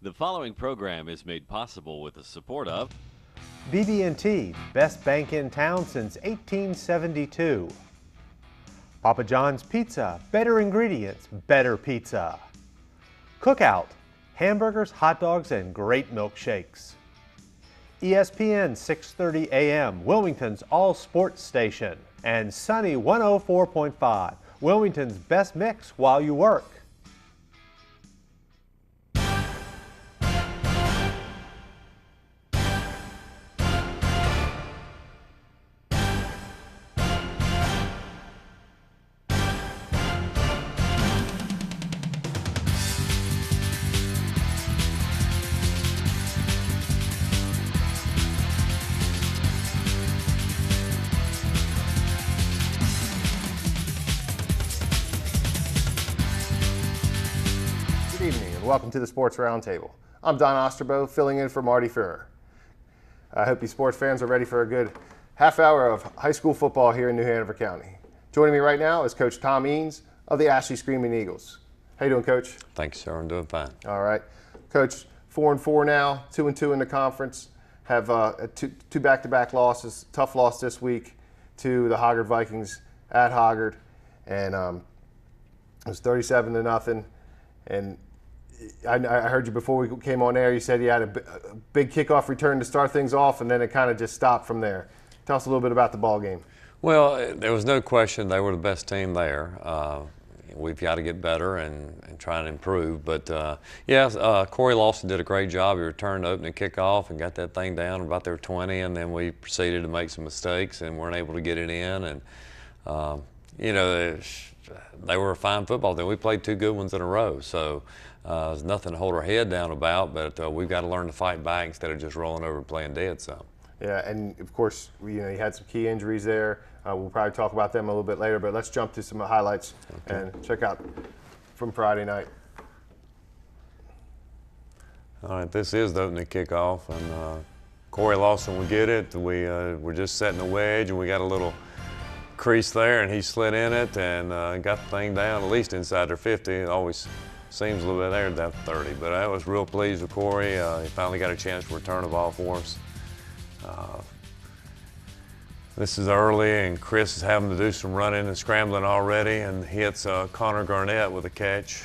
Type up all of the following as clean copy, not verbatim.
The following program is made possible with the support of BB&T, best bank in town since 1872. Papa John's Pizza, better ingredients, better pizza. Cookout, hamburgers, hot dogs, and great milkshakes. ESPN 630 AM, Wilmington's all sports station. And Sunny 104.5, Wilmington's best mix while you work. Good evening and welcome to the Sports Roundtable. I'm Don Osterbo, filling in for Marty Ferrer. I hope you sports fans are ready for a good half hour of high school football here in New Hanover County. Joining me right now is Coach Tom Eanes of the Ashley Screaming Eagles. How you doing, Coach? Thanks, sir. I'm doing fine. All right. Coach, 4-4 now, 2-2 in the conference. Have two back-to-back losses. Tough loss this week to the Hoggard Vikings at Hoggard. And it was 37-0. And I heard you before we came on air. You said you had a big kickoff return to start things off, and then it kind of just stopped from there. Tell us a little bit about the ball game. Well, there was no question they were the best team there. We've got to get better and try and improve. But, Corey Lawson did a great job. He returned the opening kickoff and got that thing down about their 20, and then we proceeded to make some mistakes and weren't able to get it in. And, they were a fine football team. We played two good ones in a row. So there's nothing to hold our head down about, but we've got to learn to fight back instead of just rolling over and playing dead some. Yeah, and of course, you had some key injuries there. We'll probably talk about them a little bit later, but let's jump to some highlights and check out from Friday night. All right, this is the opening kickoff, and Corey Lawson will get it. We're just setting a wedge, and we got a little crease there, and he slid in it and got the thing down at least inside their 50. It always seems a little bit there at that 30, but I was real pleased with Corey. He finally got a chance to return the ball for us. This is early, and Chris is having to do some running and scrambling already, and hits Connor Garnett with a catch.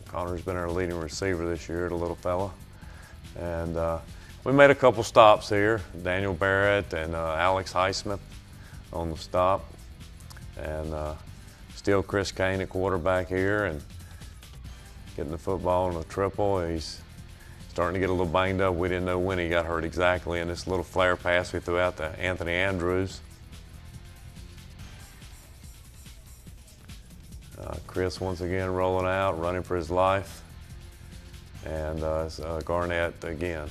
Connor's been our leading receiver this year, the little fella. And we made a couple stops here. Daniel Barrett and Alex Highsmith on the stop. And still Chris Kane at quarterback here and getting the football in a triple. He's starting to get a little banged up. We didn't know when he got hurt exactly. And this little flare pass we threw out to Anthony Andrews. Chris once again rolling out, running for his life. And Garnett again.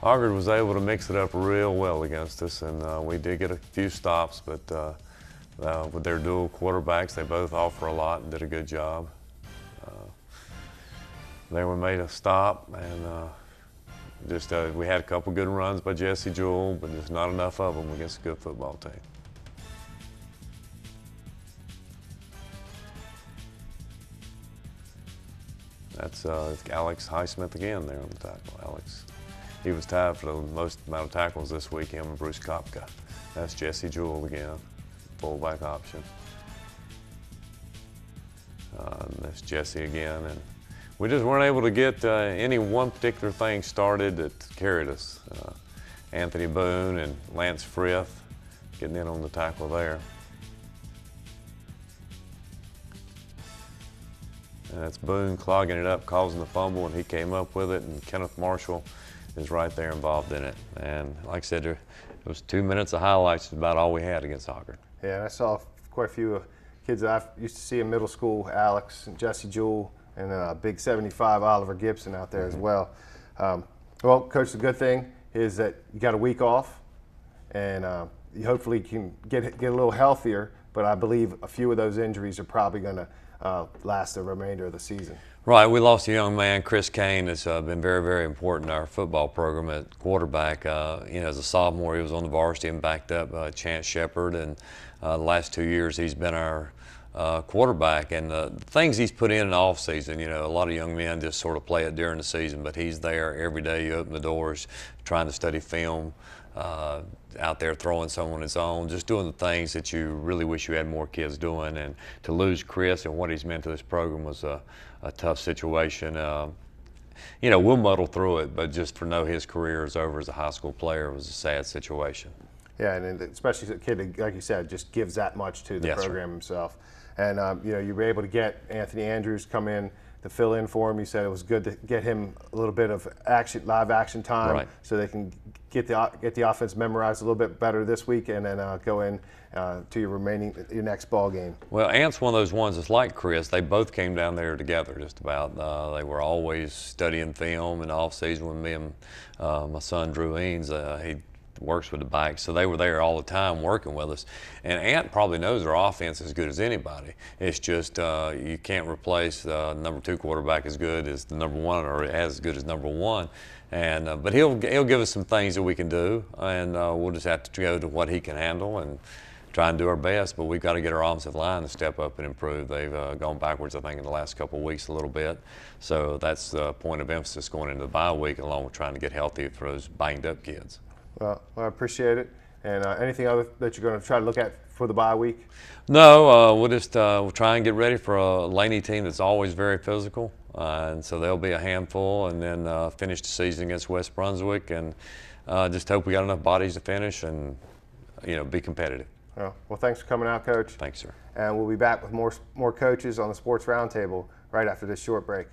Hoggard was able to mix it up real well against us, and we did get a few stops, but with their dual quarterbacks, they both offer a lot and did a good job. Then we made a stop, and we had a couple good runs by Jesse Jewell, but there's not enough of them against a good football team. That's Alex Highsmith again there on the tackle. Alex. He was tied for the most amount of tackles this week, him and Bruce Kopka. That's Jesse Jewell again, fullback option. That's Jesse again. And we just weren't able to get any one particular thing started that carried us. Anthony Boone and Lance Frith getting in on the tackle there. And that's Boone clogging it up, causing the fumble, and he came up with it, and Kenneth Marshall is right there involved in it. And like I said, there was 2 minutes of highlights, about all we had against Hoggard. Yeah, and I saw quite a few kids that I used to see in middle school, Alex and Jesse Jewell, and a big 75 Oliver Gibson out there as well. Well, Coach, the good thing is that you got a week off, and you hopefully can get a little healthier, but I believe a few of those injuries are probably going to last the remainder of the season. Right, we lost a young man, Chris Kane, that's been very, very important in our football program at quarterback. As a sophomore, he was on the varsity and backed up Chance Shepard, and the last 2 years he's been our quarterback, and the things he's put in the off season. You know, a lot of young men just sort of play it during the season, but he's there every day. You open the doors, trying to study film, out there throwing some on his own, just doing the things that you really wish you had more kids doing. And to lose Chris and what he's meant to this program was a tough situation. You know, we'll muddle through it, but just to know his career is over as a high school player was a sad situation. Yeah, and especially a kid that, like you said, just gives that much to the program himself. And you know, you were able to get Anthony Andrews come in to fill in for him. You said it was good to get him a little bit of live action time, so they can get the offense memorized a little bit better this week, and then go in to your next ball game. Well, Ant's one of those ones that's like Chris. They both came down there together just about. They were always studying film in the off season with me and my son Drew Eanes. He works with the bike, so they were there all the time working with us. And Ant probably knows our offense as good as anybody. It's just you can't replace the number 2 quarterback as good as the number 1 or as good as number 1. And but he'll give us some things that we can do, and we'll just have to go to what he can handle and try and do our best. But we've got to get our offensive line to step up and improve. They've gone backwards, I think, in the last couple of weeks a little bit. So that's the point of emphasis going into the bye week, along with trying to get healthy for those banged up kids. Well, I appreciate it. And anything other that you're going to try to look at for the bye week? No, we'll just we'll try and get ready for a Laney team that's always very physical. And so they'll be a handful, and then finish the season against West Brunswick, and just hope we got enough bodies to finish and, you know, be competitive. Well, thanks for coming out, Coach. Thanks, sir. And we'll be back with more coaches on the Sports Roundtable right after this short break.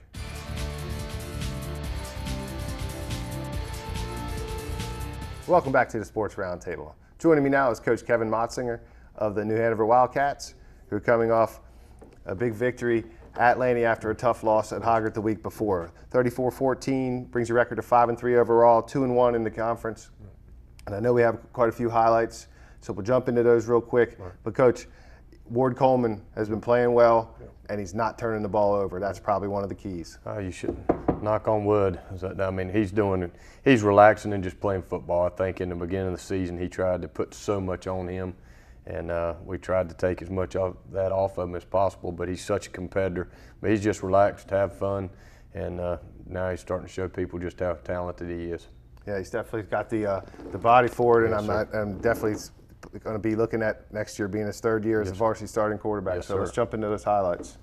Welcome back to the Sports Roundtable. Joining me now is Coach Kevin Motsinger of the New Hanover Wildcats, who are coming off a big victory at Laney after a tough loss at Hoggart the week before. 34-14 brings your record to 5-3 overall, 2-1 in the conference. And I know we have quite a few highlights, so we'll jump into those real quick. Right. But Coach, Ward Coleman has been playing well, and he's not turning the ball over. That's probably one of the keys. You should knock on wood. I mean, he's relaxing and just playing football. I think in the beginning of the season he tried to put so much on him, and we tried to take as much of that off of him as possible, but he's such a competitor. But he's just relaxed, have fun, and now he's starting to show people just how talented he is. Yeah, he's definitely got the body for it, and Yes, I'm definitely going to be looking at next year being his 3rd year as a varsity starting quarterback. Yes, so sir. Let's jump into those highlights.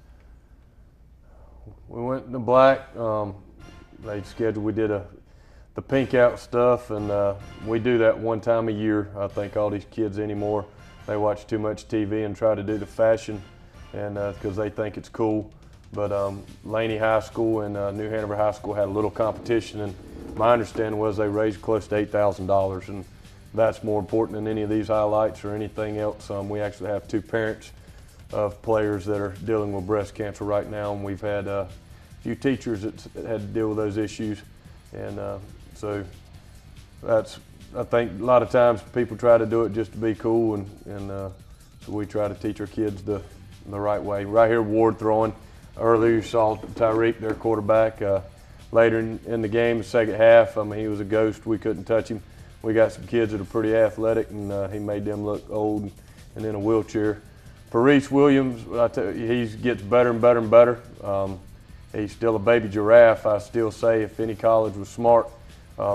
We went in the black. They scheduled. We did the pink out stuff, and we do that one time a year. I think all these kids anymore, they watch too much TV and try to do the fashion, and because they think it's cool. But Laney High School and New Hanover High School had a little competition, and my understanding was they raised close to $8,000, and that's more important than any of these highlights or anything else. We actually have 2 parents of players that are dealing with breast cancer right now, and we've had a few teachers that had to deal with those issues, and so that's, I think a lot of times people try to do it just to be cool, and so we try to teach our kids the right way. Right here, Ward throwing. Earlier you saw Tyreek, their quarterback. Later in the game, the second half, I mean, he was a ghost. We couldn't touch him. We got some kids that are pretty athletic, and he made them look old and in a wheelchair. Parise Williams, he gets better and better and better. He's still a baby giraffe. I still say if any college was smart,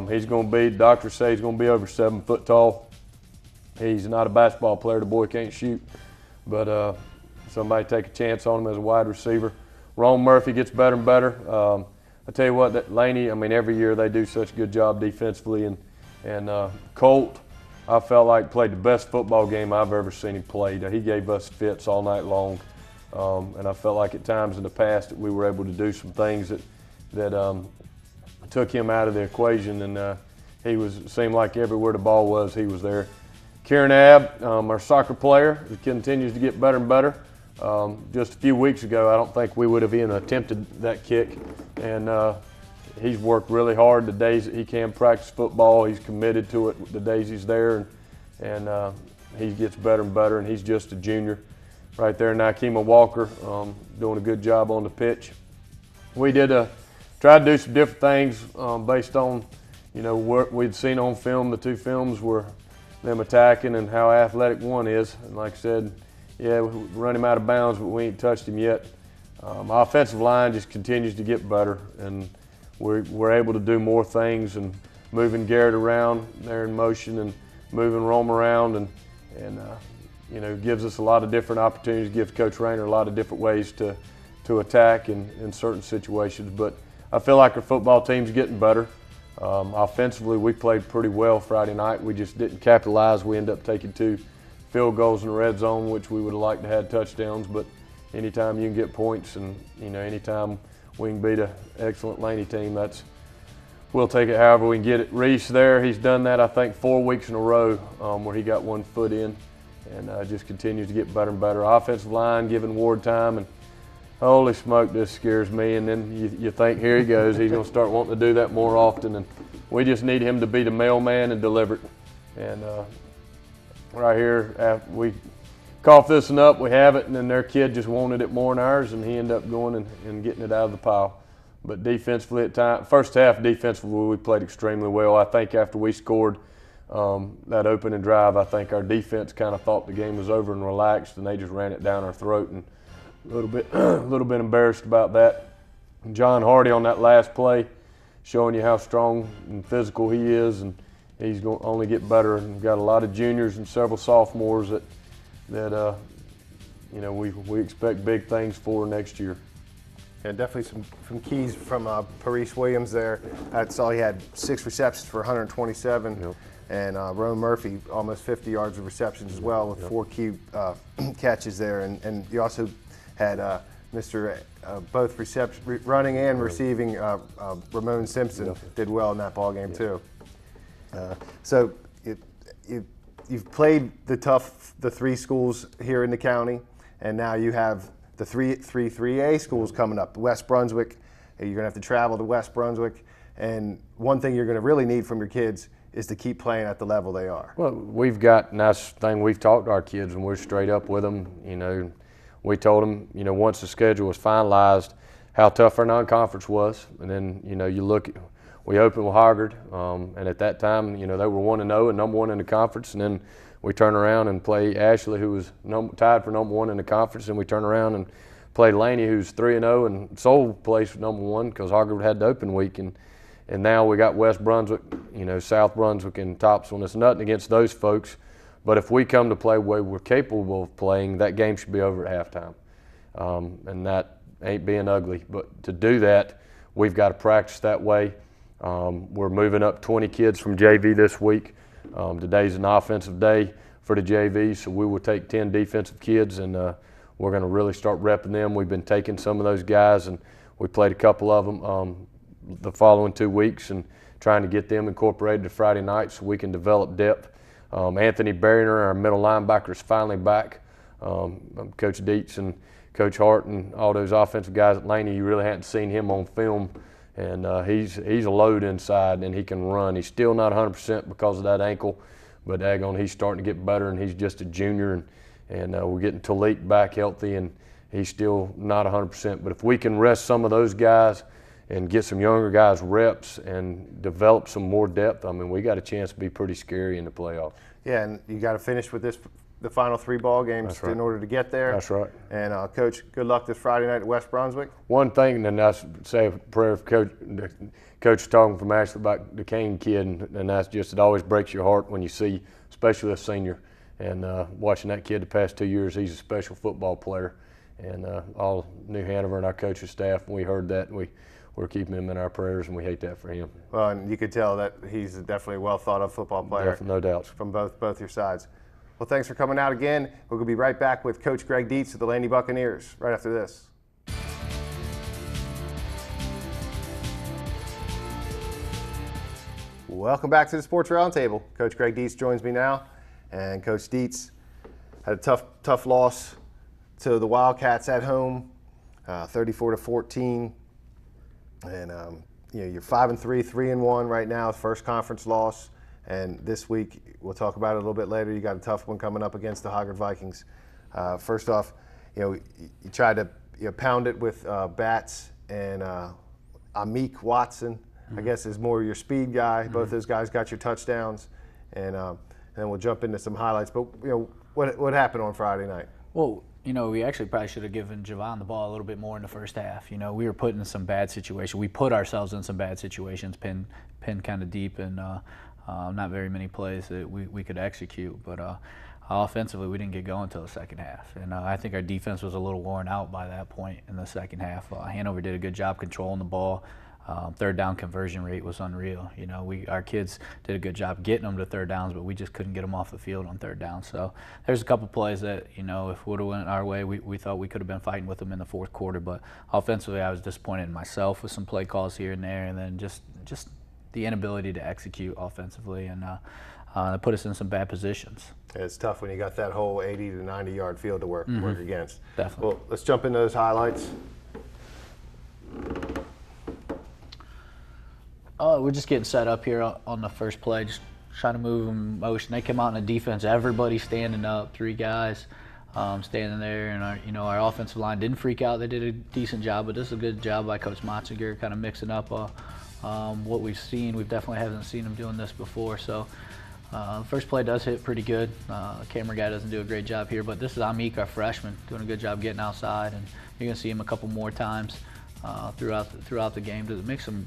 he's going to be, doctors say he's going to be over 7 foot tall. He's not a basketball player. The boy can't shoot, but somebody take a chance on him as a wide receiver. Ron Murphy gets better and better. I tell you what, that Laney, I mean, every year they do such a good job defensively, and Colt, I felt like played the best football game I've ever seen him play. He gave us fits all night long, and I felt like at times in the past that we were able to do some things that took him out of the equation, and seemed like everywhere the ball was, he was there. Kieran Abb, our soccer player, he continues to get better and better. Just a few weeks ago, I don't think we would have even attempted that kick, and he's worked really hard the days that he can practice football. He's committed to it the days he's there, and he gets better and better, and he's just a junior. Right there, Nikema Walker, doing a good job on the pitch. We tried to do some different things based on, what we'd seen on film. The 2 films were them attacking and how athletic one is. And like I said, yeah, we run him out of bounds, but we ain't touched him yet. Our offensive line just continues to get better, and we're able to do more things and moving Garrett around there in motion and moving Rome around and you know, gives us a lot of different opportunities, gives Coach Rayner a lot of different ways to attack in certain situations. But I feel like our football team's getting better. Offensively, we played pretty well Friday night. We just didn't capitalize. We ended up taking 2 field goals in the red zone, which we would have liked to have touchdowns. But anytime you can get points and, you know, anytime we can beat an excellent Laney team, we'll take it however we can get it. Reese there, he's done that I think 4 weeks in a row where he got 1 foot in and just continues to get better and better. Offensive line giving Ward time, and holy smoke, this scares me. And then you think, here he goes, he's gonna start wanting to do that more often, and we just need him to be the mailman and deliver it. And right here, we cough this one up, we have it, and then their kid just wanted it more than ours, and he ended up going and getting it out of the pile. But defensively at times, first half defensively, we played extremely well. I think after we scored that opening drive, I think our defense kind of thought the game was over and relaxed, and they just ran it down our throat, and a little bit embarrassed about that. And John Hardy on that last play, showing you how strong and physical he is, and he's going to only get better. And we've got a lot of juniors and several sophomores that you know, we expect big things for next year. Yeah, definitely some keys from Parise Williams there. That's all he had, 6 receptions for 127. Yep. And Rome Murphy, almost 50 yards of receptions as well, with 4 key catches there. And you also had Mr. Both running and receiving. Ramon Simpson did well in that ball game too. So you've played the 3 schools here in the county, and now you have the 3A schools coming up. West Brunswick, you're going to have to travel to West Brunswick, and one thing you're going to really need from your kids is to keep playing at the level they are. Well, we've got, and that's the thing, we've talked to our kids, and we're straight up with them. You know, we told them, you know, once the schedule was finalized, how tough our non-conference was, and then, you know, you look at, we opened with Hoggard, and at that time, you know, they were 1-0 and number 1 in the conference, and then we turn around and play Ashley, who was tied for number 1 in the conference, and we turn around and play Laney, who's 3-0 and sole place for number 1 because Hoggard had the open week, and now we got West Brunswick, you know, South Brunswick and Topsville. It's nothing against those folks, but if we come to play where we're capable of playing, that game should be over at halftime, and that ain't being ugly. But to do that, we've got to practice that way. We're moving up 20 kids from JV this week. Today's an offensive day for the JV, so we will take 10 defensive kids, and we're going to really start repping them. We've been taking some of those guys, and we played a couple of them the following 2 weeks, and trying to get them incorporated to Friday night so we can develop depth. Anthony Barrier, our middle linebacker, is finally back. Coach Dietz and Coach Hart and all those offensive guys at Laney, you really hadn't seen him on film. And he's a load inside, and he can run. He's still not 100% because of that ankle, but daggone, he's starting to get better, and he's just a junior. And we're getting Talik back healthy, and he's still not 100%. But if we can rest some of those guys and get some younger guys reps and develop some more depth, I mean, we got a chance to be pretty scary in the playoffs. Yeah, and you got to finish with the final 3 ball games in order to get there. That's right. And Coach, good luck this Friday night at West Brunswick. One thing, and I say a prayer for Coach talking from Ashley about the Kane kid, and that's just, it always breaks your heart when you see, especially a senior, and watching that kid the past 2 years. He's a special football player, and all New Hanover and our coaching staff, when we heard that, we're keeping him in our prayers, and we hate that for him. Well, and you could tell that he's definitely a well thought of football player. No doubts. From both your sides. Well, thanks for coming out again. We're going to be right back with Coach Greg Dietz of the Laney Buccaneers right after this. Welcome back to the Sports Roundtable. Coach Greg Dietz joins me now, and Coach Dietz had a tough loss to the Wildcats at home, 34-14, and you know, you're 5-3, 3-1 right now, first conference loss. And this week, we'll talk about it a little bit later, you got a tough one coming up against the Hoggard Vikings. First off, you know, you tried to pound it with Bats and Amik Watson, I guess, is more your speed guy. Both those guys got your touchdowns, and then we'll jump into some highlights. But you know, what happened on Friday night? Well, we actually probably should have given Javon the ball a little bit more in the first half. We were put in some bad situations. We put ourselves in some bad situations, pinned kind of deep, and not very many plays that we could execute. But offensively, we didn't get going until the second half. And I think our defense was a little worn out by that point in the second half. Hanover did a good job controlling the ball. Third down conversion rate was unreal. Our kids did a good job getting them to third downs, but we just couldn't get them off the field on third down. So there's a couple plays that, if it would have went our way, we thought we could have been fighting with them in the fourth quarter. But offensively, I was disappointed in myself with some play calls here and there, and then just the inability to execute offensively, and it put us in some bad positions. It's tough when you got that whole 80 to 90-yard field to work against. Definitely. Well, let's jump into those highlights. We're just getting set up here on the first play, just trying to move in motion. They come out in the defense, everybody standing up, 3 guys standing there, and our offensive line didn't freak out. They did a decent job, but this is a good job by Coach Motsinger, kind of mixing up what we've seen. We definitely haven't seen him doing this before. So the first play does hit pretty good. The camera guy doesn't do a great job here, but this is Amik, our freshman, doing a good job getting outside, and you're going to see him a couple more times throughout the game to make some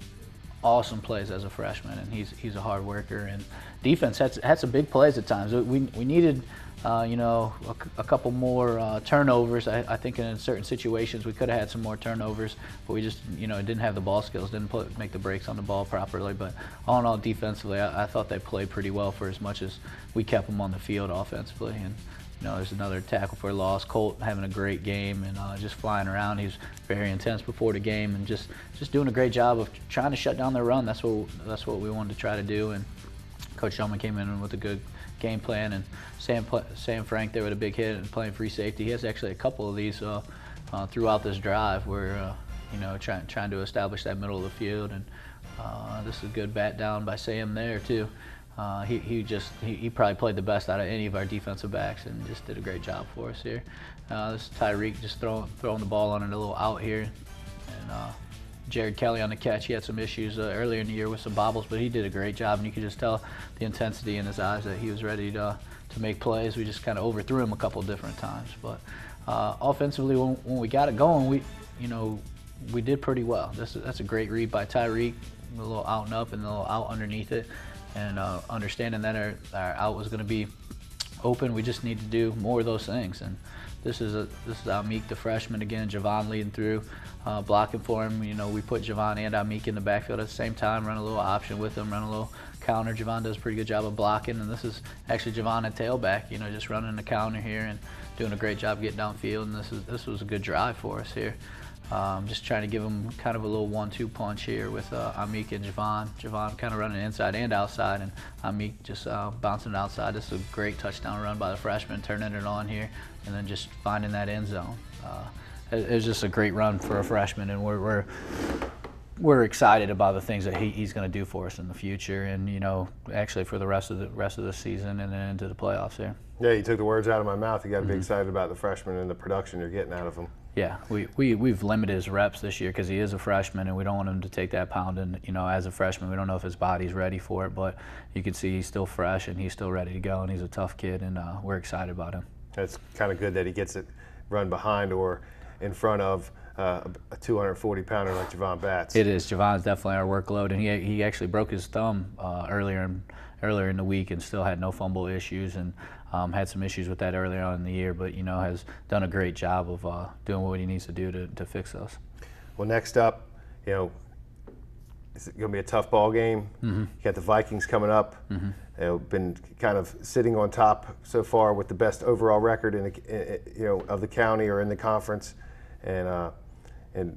awesome plays as a freshman, and he's a hard worker. And defense had some big plays at times. We needed a couple more turnovers. I think in certain situations we could have had some more turnovers, but we just didn't have the ball skills, didn't make the breaks on the ball properly. But all in all, defensively, I thought they played pretty well for as much as we kept them on the field offensively. And there's another tackle for a loss. Colt having a great game and just flying around. He was very intense before the game and just doing a great job of trying to shut down their run. That's what we wanted to try to do. And Coach Shulman came in with a good game plan, and Sam Frank there with a big hit and playing free safety. He has actually a couple of these throughout this drive where trying to establish that middle of the field. And this is a good bat down by Sam there too. He probably played the best out of any of our defensive backs and just did a great job for us here. This is Tyreek just throwing the ball on it a little out here, and Jared Kelly on the catch. He had some issues earlier in the year with some bobbles, but he did a great job, and you could just tell the intensity in his eyes that he was ready to make plays. We just kind of overthrew him a couple different times, but offensively, when we got it going, we did pretty well. That's a great read by Tyreek, a little out and up and a little out underneath it. And understanding that our out was going to be open, we just need to do more of those things. And this is Amik, the freshman again. Javon leading through, blocking for him. We put Javon and Amik in the backfield at the same time, run a little option with him, run a little counter. Javon does a pretty good job of blocking, and this is actually Javon at tailback. Just running the counter here and doing a great job getting downfield. And this was a good drive for us here. Just trying to give him kind of a little 1-2 punch here with Amik and Javon. Javon kind of running inside and outside, and Amik just bouncing it outside. This is a great touchdown run by the freshman, turning it on here, and then just finding that end zone. It was just a great run for a freshman, and we're excited about the things that he's going to do for us in the future, and actually for the rest of the season and then into the playoffs here. Yeah, you took the words out of my mouth. You got to be excited about the freshman and the production you're getting out of him. Yeah, we've limited his reps this year because he is a freshman, and we don't want him to take that pounding. As a freshman, we don't know if his body's ready for it, but you can see he's still fresh and he's still ready to go, and he's a tough kid, and we're excited about him. It's kind of good that he gets it run behind or in front of a 240-pounder like Javon Batts. It is. Javon's definitely our workload, and he actually broke his thumb earlier in the week and still had no fumble issues, and had some issues with that earlier on in the year, but has done a great job of doing what he needs to do to fix those. Well, next up, it's going to be a tough ball game. You got the Vikings coming up. Been kind of sitting on top so far with the best overall record of the county or in the conference, and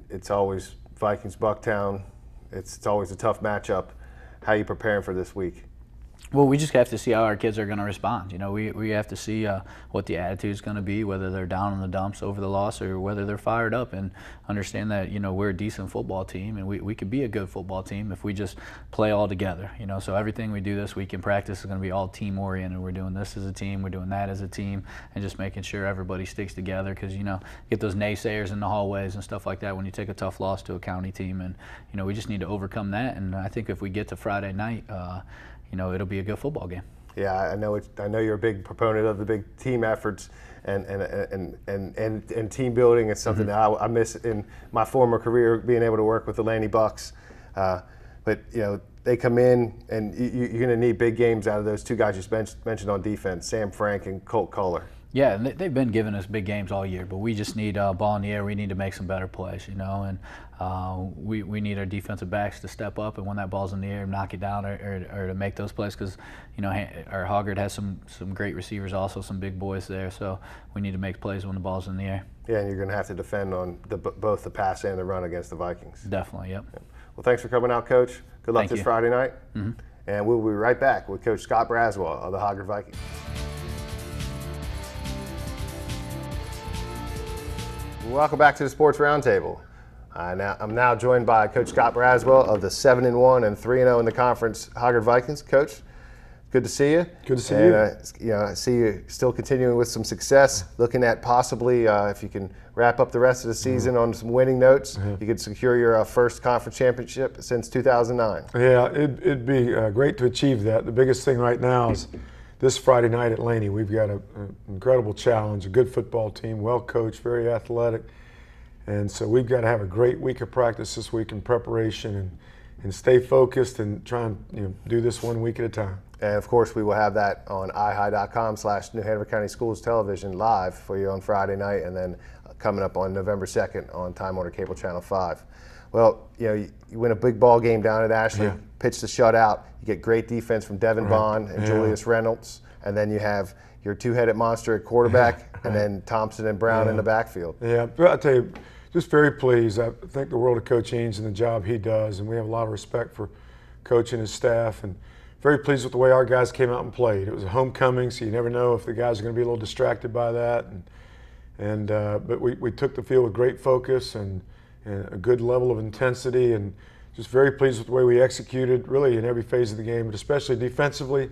it's always Vikings Bucktown. It's always a tough matchup. How are you preparing for this week? Well, we just have to see how our kids are going to respond. We have to see what the attitude is going to be, whether they're down in the dumps over the loss or whether they're fired up, and understand that we're a decent football team, and we could be a good football team if we just play all together. So everything we do this week in practice is going to be all team oriented. We're doing this as a team, we're doing that as a team, and just making sure everybody sticks together, because get those naysayers in the hallways and stuff like that when you take a tough loss to a county team, and we just need to overcome that. And I think if we get to Friday night, it'll be a good football game. Yeah, I know you're a big proponent of the big team efforts, and team building is something that I miss in my former career, being able to work with the Laney Bucks. But they come in, and you're going to need big games out of those two guys you mentioned on defense, Sam Frank and Colt Culler. Yeah, and they've been giving us big games all year, but we just need ball in the air. We need to make some better plays, and we need our defensive backs to step up, and when that ball's in the air, knock it down or to make those plays, because our Hoggard has some great receivers, also some big boys there, so we need to make plays when the ball's in the air. Yeah, and you're going to have to defend on both the pass and the run against the Vikings. Definitely, yep. Well, thanks for coming out, Coach. Good luck Thank this you. Friday night, and we'll be right back with Coach Scott Braswell of the Hoggard Vikings. Welcome back to the Sports Roundtable. I'm now joined by Coach Scott Braswell of the 7-1 and 3-0 in the conference Hoggard Vikings. Coach, good to see you. Good to see you. I see you still continuing with some success. Looking at possibly if you can wrap up the rest of the season on some winning notes, you could secure your first conference championship since 2009. Yeah, it'd be great to achieve that. The biggest thing right now is this Friday night at Laney. We've got an incredible challenge, a good football team, well coached, very athletic. And so we've got to have a great week of practice this week in preparation and stay focused and try and do this 1 week at a time. And of course, we will have that on ihigh.com/New Hanover County Schools Television live for you on Friday night, and then coming up on November 2nd on Time Warner Cable Channel 5. Well, you win a big ball game down at Ashley, pitch the shutout. You get great defense from Devin Bond and Julius Reynolds, and then you have your two-headed monster at quarterback, and then Thompson and Brown in the backfield. Yeah, but I'll tell you, just very pleased. I think the world of Coach Eanes and the job he does, and we have a lot of respect for Coach and his staff, and very pleased with the way our guys came out and played. It was a homecoming, so you never know if the guys are going to be a little distracted by that. But we took the field with great focus and a good level of intensity, and just very pleased with the way we executed really in every phase of the game, but especially defensively,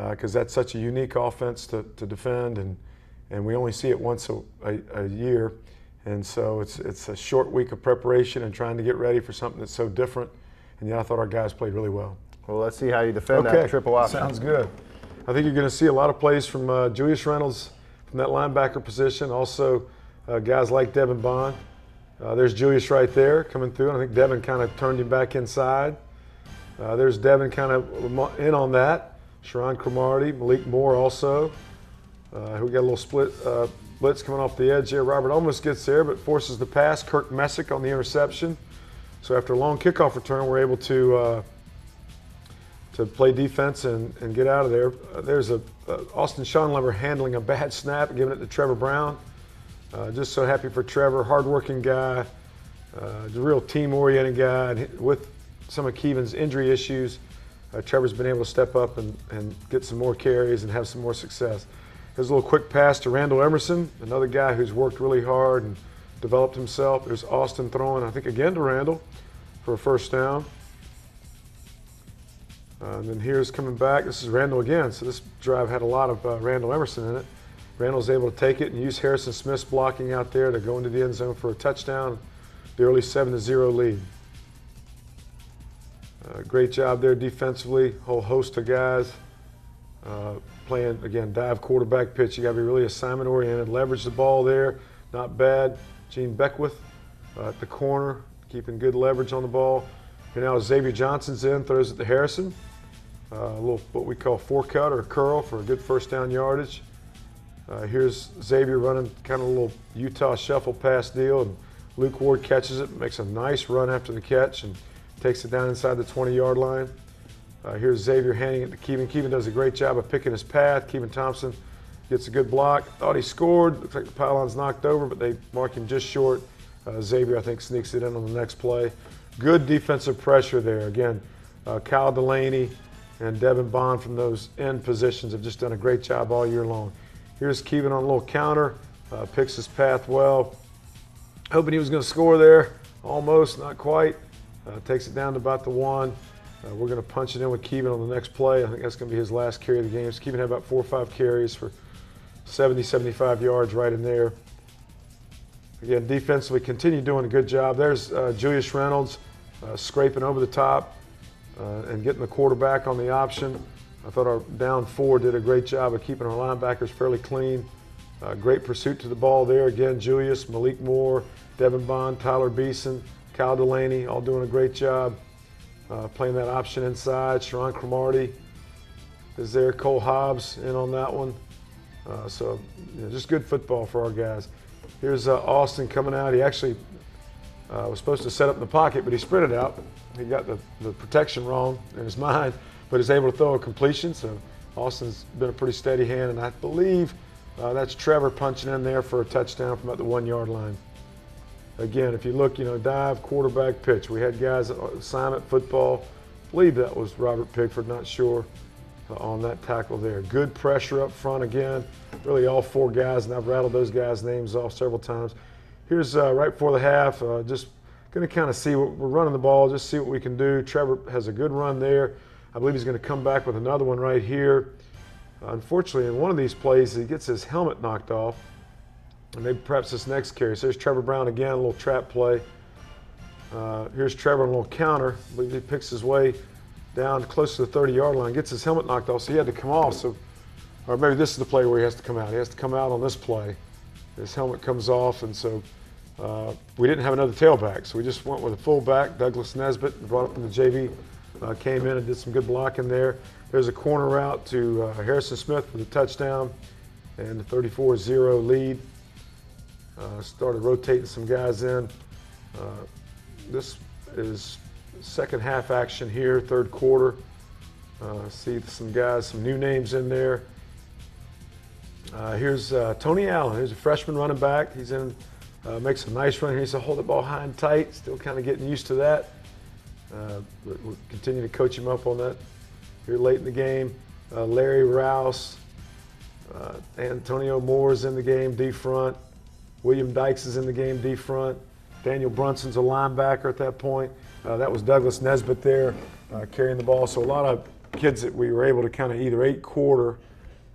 because that's such a unique offense to defend, and we only see it once a year. And so it's a short week of preparation and trying to get ready for something that's so different. And yet I thought our guys played really well. Well, let's see how you defend that triple option. Sounds good. I think you're going to see a lot of plays from Julius Reynolds from that linebacker position. Also, guys like Devin Bond. There's Julius right there coming through. And I think Devin kind of turned him back inside. There's Devin kind of in on that. Sharon Cromartie, Malik Moore also. We got a little split blitz coming off the edge there. Robert almost gets there, but forces the pass. Kirk Messick on the interception. So after a long kickoff return, we're able to play defense and get out of there. There's Austin Schonlever handling a bad snap and giving it to Trevor Brown. Just so happy for Trevor, hardworking guy, a real team-oriented guy. And with some of Keevan's injury issues, Trevor's been able to step up and get some more carries and have some more success. There's a little quick pass to Randall Emerson, another guy who's worked really hard and developed himself. There's Austin throwing, I think, again to Randall for a first down. And then here's coming back. This is Randall again. So this drive had a lot of Randall Emerson in it. Randall's able to take it and use Harrison Smith's blocking out there to go into the end zone for a touchdown. The early 7-0 lead. Great job there defensively. Whole host of guys playing, again, dive quarterback pitch. You got to be really assignment oriented. Leverage the ball there. Not bad. Gene Beckwith at the corner, keeping good leverage on the ball. Here now Xavier Johnson's in, throws it to Harrison. A little what we call four-cut or curl for a good first down yardage. Here's Xavier running kind of a little Utah shuffle pass deal, and Luke Ward catches it, makes a nice run after the catch, and takes it down inside the 20-yard line. Here's Xavier handing it to Keevan. Keevan does a great job of picking his path. Keevan Thompson gets a good block. Thought he scored. Looks like the pylon's knocked over, but they mark him just short. Xavier, I think, sneaks it in on the next play. Good defensive pressure there. Again, Kyle Delaney and Devin Bond from those end positions have just done a great job all year long. Here's Keevan on a little counter, picks his path well. Hoping he was going to score there. Almost, not quite. Takes it down to about the 1. We're going to punch it in with Keevan on the next play. I think that's going to be his last carry of the game. So Keevan had about 4 or 5 carries for 70, 75 yards right in there. Again, defensively, continue doing a good job. There's Julius Reynolds scraping over the top and getting the quarterback on the option. I thought our down 4 did a great job of keeping our linebackers fairly clean. Great pursuit to the ball there. Again, Julius, Malik Moore, Devin Bond, Tyler Beeson, Kyle Delaney, all doing a great job playing that option inside. Sharon Cromartie is there. Cole Hobbs in on that one. So just good football for our guys. Here's Austin coming out. He actually was supposed to set up in the pocket, but he sprinted out. He got the protection wrong in his mind, but is able to throw a completion. So Austin's been a pretty steady hand, and I believe that's Trevor punching in there for a touchdown from about the 1 yard line. Again, if you look, dive, quarterback, pitch. We had guys assignment, football. I believe that was Robert Pigford, not sure, on that tackle there. Good pressure up front again. Really all 4 guys, and I've rattled those guys' names off several times. Here's right before the half, just going to kind of see what we're running the ball, just see what we can do. Trevor has a good run there. I believe he's going to come back with another one right here. Unfortunately, in one of these plays, he gets his helmet knocked off. And maybe perhaps this next carry. So there's Trevor Brown again, a little trap play. Here's Trevor on a little counter. I believe he picks his way down close to the 30-yard line, gets his helmet knocked off, so he had to come off. So, or maybe this is the play where he has to come out. He has to come out on this play. His helmet comes off, and so we didn't have another tailback, so we just went with a fullback. Douglas Nesbitt, brought up from the JV, came in and did some good blocking there. There's a corner route to Harrison Smith for the touchdown and the 34-0 lead. Started rotating some guys in. This is second half action here, third quarter. See some guys, some new names in there. Here's Tony Allen. Here's a freshman running back. He's in, makes a nice run here. He's to hold the ball high and tight. Still kind of getting used to that. But we'll continue to coach him up on that here late in the game. Larry Rouse, Antonio Moore's in the game, D front. William Dykes is in the game, D front. Daniel Brunson's a linebacker at that point. That was Douglas Nesbitt there carrying the ball. So a lot of kids that we were able to kind of either 8 quarter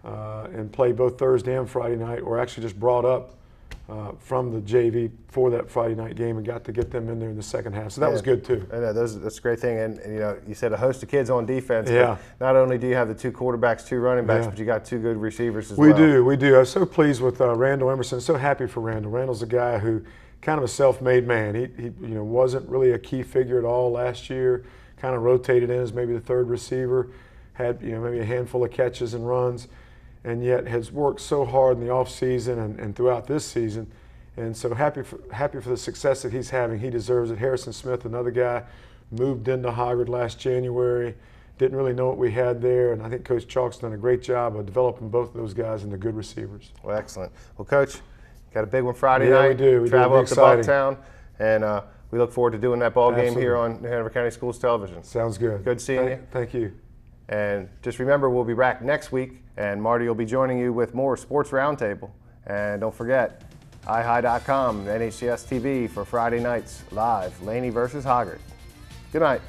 and play both Thursday and Friday night, or actually just brought up from the JV for that Friday night game and got to get them in there in the second half. So that was good too. I know, that's a great thing. And you said a host of kids on defense. Yeah. But not only do you have the 2 quarterbacks, 2 running backs, but you got 2 good receivers as well. We do. I was so pleased with Randall Emerson. So happy for Randall. Randall's a guy who kind of a self-made man. He wasn't really a key figure at all last year. Kind of rotated in as maybe the 3rd receiver. Had maybe a handful of catches and runs, and yet has worked so hard in the off season and throughout this season. And so happy for the success that he's having. He deserves it. Harrison Smith, another guy, moved into Hoggard last January. Didn't really know what we had there, and I think Coach Chalk's done a great job of developing both of those guys into good receivers. Well, excellent. Well, Coach, got a big one Friday night. Yeah, we do. We travel do. up to Exciting. Bucktown, and we look forward to doing that ball game Absolutely. here on Hanover County Schools Television. Sounds good. Good seeing you. Thank you. And just remember, we'll be back next week, and Marty will be joining you with more Sports Roundtable. And don't forget, ihigh.com, NHCS TV for Friday nights live, Laney versus Hoggard. Good night.